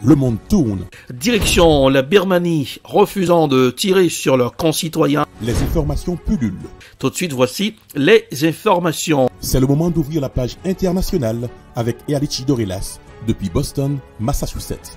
le monde tourne. Direction la Birmanie, refusant de tirer sur leurs concitoyens. Les informations pullulent. Tout de suite, voici les informations. C'est le moment d'ouvrir la page internationale avec Erlichi Dorelas depuis Boston, Massachusetts.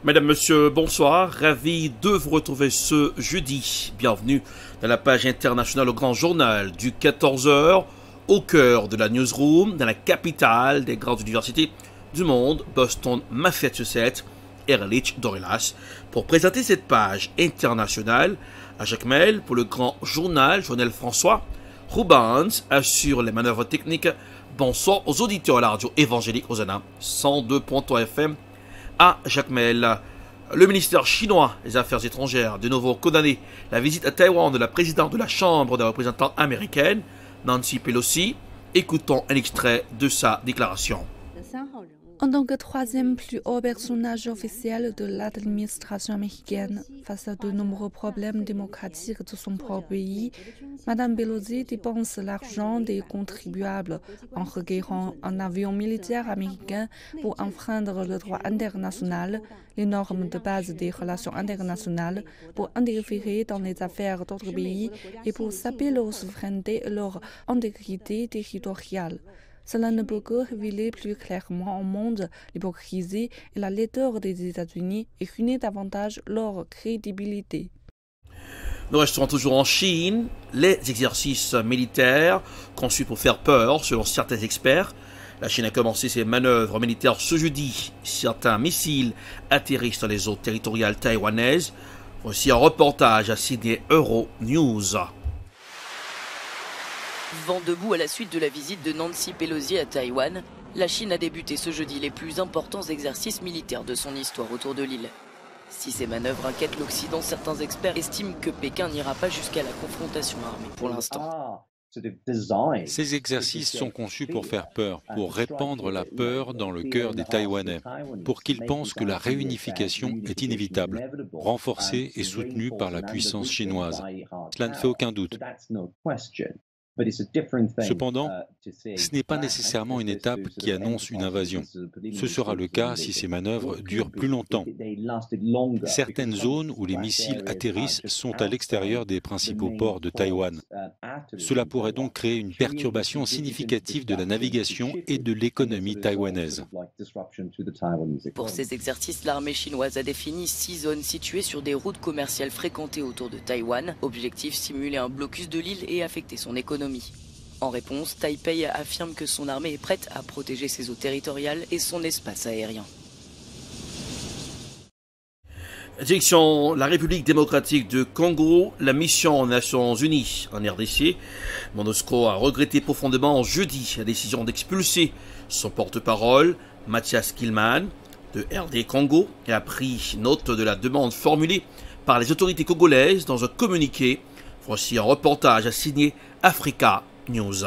Mesdames, Messieurs, bonsoir. Ravi de vous retrouver ce jeudi. Bienvenue dans la page internationale au grand journal du 14h, au cœur de la newsroom, dans la capitale des grandes universités du monde, Boston, Massachusetts, Erlich Dorelas, pour présenter cette page internationale. À Jacques Mel pour le grand journal, Joël François. Rubens assure les manœuvres techniques. Bonsoir aux auditeurs à la radio évangélique Hosanna 102.3 FM. À Jacques Mel, le ministère chinois des Affaires étrangères de nouveau condamné la visite à Taïwan de la présidente de la Chambre des représentants américaine, Nancy Pelosi. Écoutons un extrait de sa déclaration. En tant que troisième plus haut personnage officiel de l'administration américaine, face à de nombreux problèmes démocratiques de son propre pays, Mme Pelosi dépense l'argent des contribuables en requérant un avion militaire américain pour enfreindre le droit international, les normes de base des relations internationales, pour interférer dans les affaires d'autres pays et pour saper leur souveraineté et leur intégrité territoriale. Cela ne peut que révéler plus clairement au monde l'hypocrisie et la laideur des États-Unis et ruiner davantage leur crédibilité. Nous restons toujours en Chine. Les exercices militaires conçus pour faire peur, selon certains experts. La Chine a commencé ses manœuvres militaires ce jeudi. Certains missiles atterrissent dans les eaux territoriales taïwanaises. Voici un reportage à Sydney Euronews. Vent debout à la suite de la visite de Nancy Pelosi à Taïwan, la Chine a débuté ce jeudi les plus importants exercices militaires de son histoire autour de l'île. Si ces manœuvres inquiètent l'Occident, certains experts estiment que Pékin n'ira pas jusqu'à la confrontation armée pour l'instant. Ces exercices sont conçus pour faire peur, pour répandre la peur dans le cœur des Taïwanais, pour qu'ils pensent que la réunification est inévitable, renforcée et soutenue par la puissance chinoise. Cela ne fait aucun doute. Cependant, ce n'est pas nécessairement une étape qui annonce une invasion. Ce sera le cas si ces manœuvres durent plus longtemps. Certaines zones où les missiles atterrissent sont à l'extérieur des principaux ports de Taïwan. Cela pourrait donc créer une perturbation significative de la navigation et de l'économie taïwanaise. Pour ces exercices, l'armée chinoise a défini 6 zones situées sur des routes commerciales fréquentées autour de Taïwan. Objectif, simuler un blocus de l'île et affecter son économie. En réponse, Taipei affirme que son armée est prête à protéger ses eaux territoriales et son espace aérien. Direction la République démocratique de Congo, la mission des Nations Unies en RDC. MONUSCO a regretté profondément jeudi la décision d'expulser son porte-parole, Mathias Kilman, de RD Congo, et a pris note de la demande formulée par les autorités congolaises dans un communiqué. Voici un reportage à signer Africa News.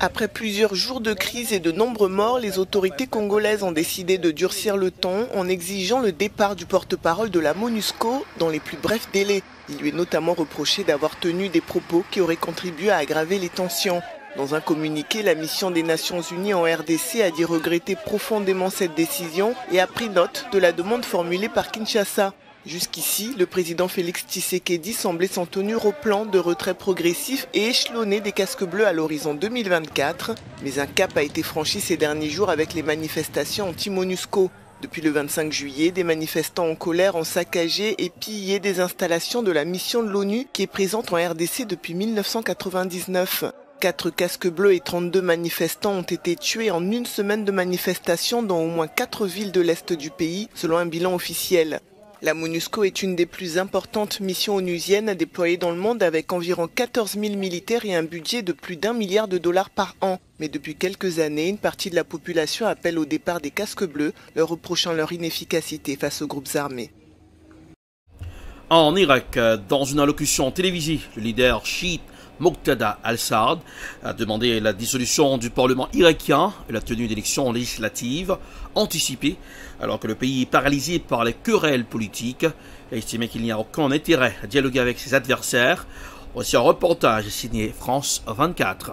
Après plusieurs jours de crise et de nombreux morts, les autorités congolaises ont décidé de durcir le ton en exigeant le départ du porte-parole de la MONUSCO dans les plus brefs délais. Il lui est notamment reproché d'avoir tenu des propos qui auraient contribué à aggraver les tensions. Dans un communiqué, la mission des Nations Unies en RDC a dit regretter profondément cette décision et a pris note de la demande formulée par Kinshasa. Jusqu'ici, le président Félix Tshisekedi semblait s'en tenir au plan de retrait progressif et échelonné des casques bleus à l'horizon 2024. Mais un cap a été franchi ces derniers jours avec les manifestations anti-MONUSCO. Depuis le 25 juillet, des manifestants en colère ont saccagé et pillé des installations de la mission de l'ONU qui est présente en RDC depuis 1999. 4 casques bleus et 32 manifestants ont été tués en une semaine de manifestations dans au moins 4 villes de l'Est du pays, selon un bilan officiel. La MONUSCO est une des plus importantes missions onusiennes déployées dans le monde avec environ 14 000 militaires et un budget de plus d'$1 milliard par an. Mais depuis quelques années, une partie de la population appelle au départ des casques bleus, leur reprochant leur inefficacité face aux groupes armés. En Irak, dans une allocution télévisée, le leader chiite Moqtada al-Sadr a demandé la dissolution du Parlement irakien et la tenue d'élections législatives anticipées, alors que le pays est paralysé par les querelles politiques. Il a estimé qu'il n'y a aucun intérêt à dialoguer avec ses adversaires. Voici un reportage signé France 24.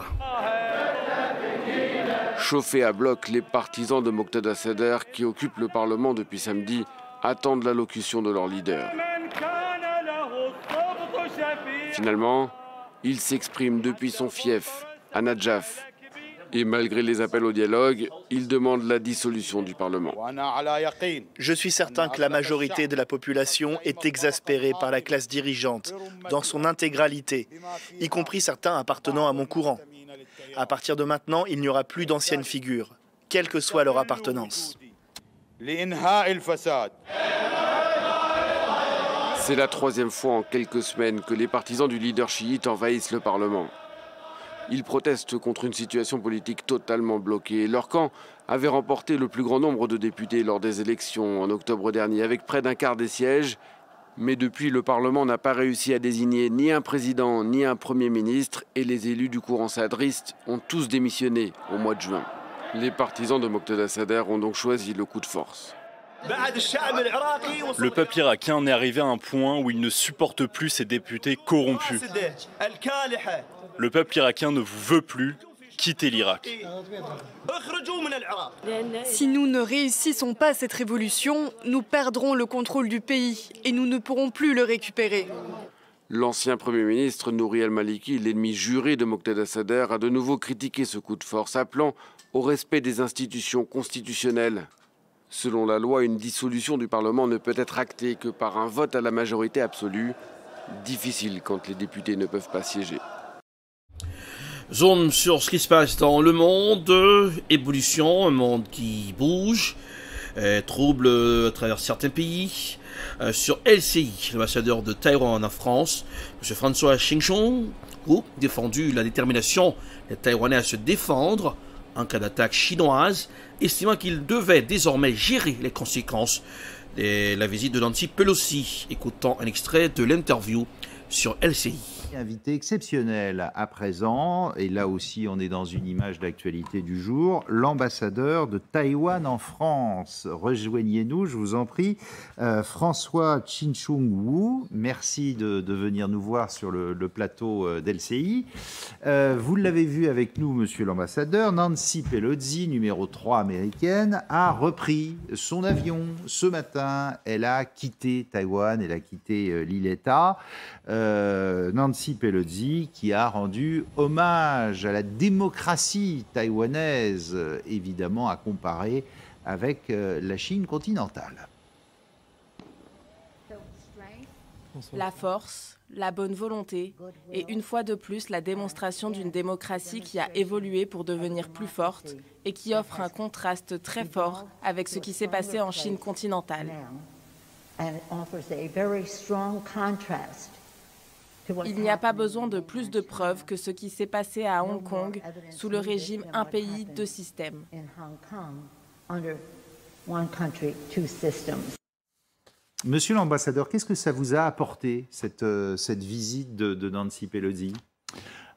Chauffés à bloc, les partisans de Moqtada Sadr, qui occupent le Parlement depuis samedi, attendent l'allocution de leur leader. Finalement, il s'exprime depuis son fief, à Nadjaf. Et malgré les appels au dialogue, il demande la dissolution du Parlement. Je suis certain que la majorité de la population est exaspérée par la classe dirigeante, dans son intégralité, y compris certains appartenant à mon courant. À partir de maintenant, il n'y aura plus d'anciennes figures, quelle que soit leur appartenance. C'est la troisième fois en quelques semaines que les partisans du leader chiite envahissent le Parlement. Ils protestent contre une situation politique totalement bloquée. Leur camp avait remporté le plus grand nombre de députés lors des élections en octobre dernier, avec près d'un quart des sièges. Mais depuis, le Parlement n'a pas réussi à désigner ni un président ni un Premier ministre et les élus du courant sadriste ont tous démissionné au mois de juin. Les partisans de Moqtada Sadr ont donc choisi le coup de force. Le peuple irakien est arrivé à un point où il ne supporte plus ces députés corrompus. Le peuple irakien ne vous veut plus. Quittez l'Irak. Si nous ne réussissons pas cette révolution, nous perdrons le contrôle du pays et nous ne pourrons plus le récupérer. L'ancien Premier ministre Nouri al-Maliki, l'ennemi juré de Moqtada Sadr, a de nouveau critiqué ce coup de force, appelant au respect des institutions constitutionnelles. Selon la loi, une dissolution du Parlement ne peut être actée que par un vote à la majorité absolue. Difficile quand les députés ne peuvent pas siéger. Zoom sur ce qui se passe dans le monde, évolution, un monde qui bouge, trouble à travers certains pays. Sur LCI, l'ambassadeur de Taïwan en France, M. François Xingchong, a défendu la détermination des Taïwanais à se défendre en cas d'attaque chinoise, estimant qu'il devait désormais gérer les conséquences de la visite de Nancy Pelosi. Écoutons un extrait de l'interview sur LCI. Invité exceptionnel à présent, et là aussi on est dans une image d'actualité du jour, l'ambassadeur de Taïwan en France. Rejoignez-nous, je vous en prie. François Xingchong Wu, merci de venir nous voir sur le plateau d'LCI. Vous l'avez vu avec nous, monsieur l'ambassadeur, Nancy Pelosi, numéro 3 américaine, a repris son avion ce matin. Elle a quitté Taïwan, elle a quitté l'île-État. Nancy Pelosi qui a rendu hommage à la démocratie taïwanaise, évidemment à comparer avec la Chine continentale. La force, la bonne volonté et une fois de plus la démonstration d'une démocratie qui a évolué pour devenir plus forte et qui offre un contraste très fort avec ce qui s'est passé en Chine continentale. Il n'y a pas besoin de plus de preuves que ce qui s'est passé à Hong Kong sous le régime un pays, deux systèmes. Monsieur l'ambassadeur, qu'est-ce que ça vous a apporté, cette visite de Nancy Pelosi ?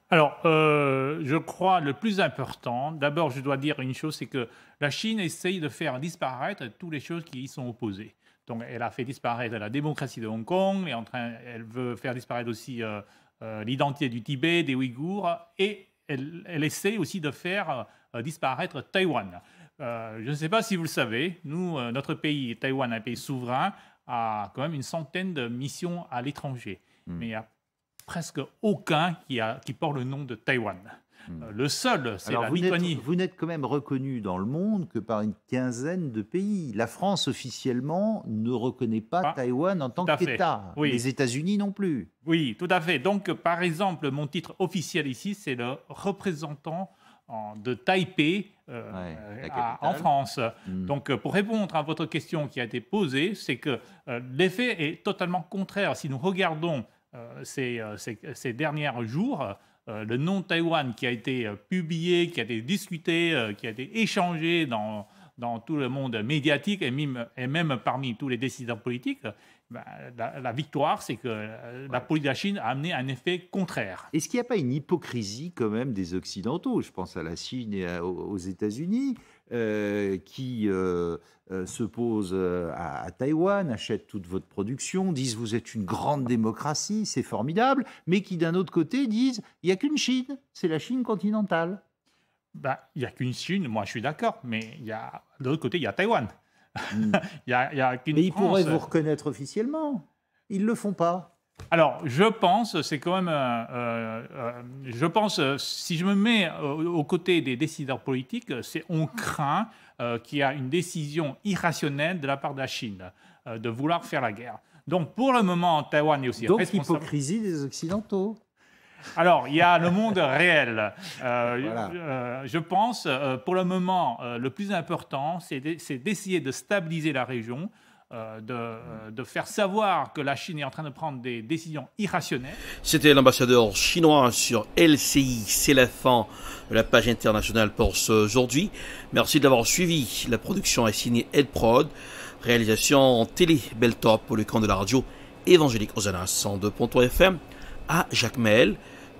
Alors, je crois le plus important, d'abord je dois dire une chose, c'est que la Chine essaye de faire disparaître toutes les choses qui y sont opposées. Donc, elle a fait disparaître la démocratie de Hong Kong, elle veut faire disparaître aussi l'identité du Tibet, des Ouïghours, et elle essaie aussi de faire disparaître Taïwan. Je ne sais pas si vous le savez, nous, notre pays, Taïwan, un pays souverain, a quand même une centaine de missions à l'étranger. Mais il n'y a presque aucun qui porte le nom de Taïwan. Le seul, c'est la Lituanie. Vous n'êtes quand même reconnu dans le monde que par une quinzaine de pays. La France, officiellement, ne reconnaît pas Taïwan en tant qu'État. Oui. Les États-Unis non plus. Oui, tout à fait. Donc, par exemple, mon titre officiel ici, c'est le représentant de Taipei en France. Donc, pour répondre à votre question qui a été posée, c'est que l'effet est totalement contraire. Si nous regardons ces derniers jours, le nom Taïwan qui a été publié, qui a été discuté, qui a été échangé dans tout le monde médiatique et même parmi tous les décideurs politiques, la victoire, c'est que la politique de la Chine a amené un effet contraire. Est-ce qu'il n'y a pas une hypocrisie quand même des Occidentaux ? Je pense à la Chine et aux États-Unis. qui se posent à Taïwan, achètent toute votre production, disent vous êtes une grande démocratie, c'est formidable, mais qui d'un autre côté disent il n'y a qu'une Chine, c'est la Chine continentale. Il n'y a qu'une Chine, moi je suis d'accord, mais de l'autre côté il y a Taïwan. Y a qu'une mais ils France. pourraient vous reconnaître officiellement, ils ne le font pas. Alors, je pense, c'est quand même, si je me mets aux côtés des décideurs politiques, on craint qu'il y a une décision irrationnelle de la part de la Chine de vouloir faire la guerre. Donc, pour le moment, Taïwan est aussi responsable. Donc, hypocrisie des Occidentaux. Alors, il y a le monde réel. Voilà. Je pense, pour le moment, le plus important, c'est d'essayer de stabiliser la région, de faire savoir que la Chine est en train de prendre des décisions irrationnelles. C'était l'ambassadeur chinois sur LCI, CFA, la page internationale pour aujourd'hui. Merci de l'avoir suivi. La production est signée Edprod, réalisation télé Beltop pour le camp de la radio évangélique Hosanna 102.3 FM à Jacmel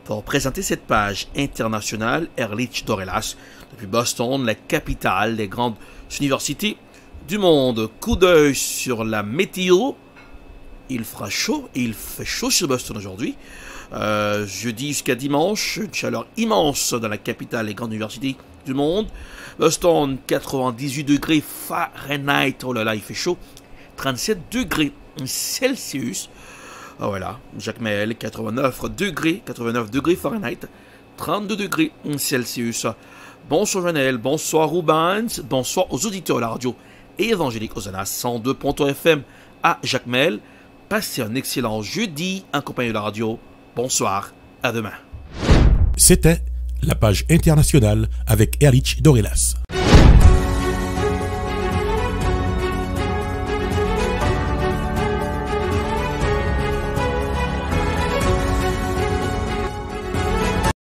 pour présenter cette page internationale. Ehrlich Dorelas depuis Boston, la capitale des grandes universités du monde. Coup d'œil sur la météo. Il fera chaud et il fait chaud sur Boston aujourd'hui. Jeudi jusqu'à dimanche, une chaleur immense dans la capitale des grandes universités du monde. Boston, 98 degrés Fahrenheit. Oh là là, il fait chaud. 37 degrés Celsius. Ah voilà, Jacmel, 89 degrés Fahrenheit. 32 degrés Celsius. Bonsoir Janelle, bonsoir Rubens, bonsoir aux auditeurs de la radio évangélique Hosanna 102.3 FM à Jacmel. Passez un excellent jeudi en compagnie de la radio. Bonsoir, à demain. C'était la page internationale avec Ehrlich Dorelas.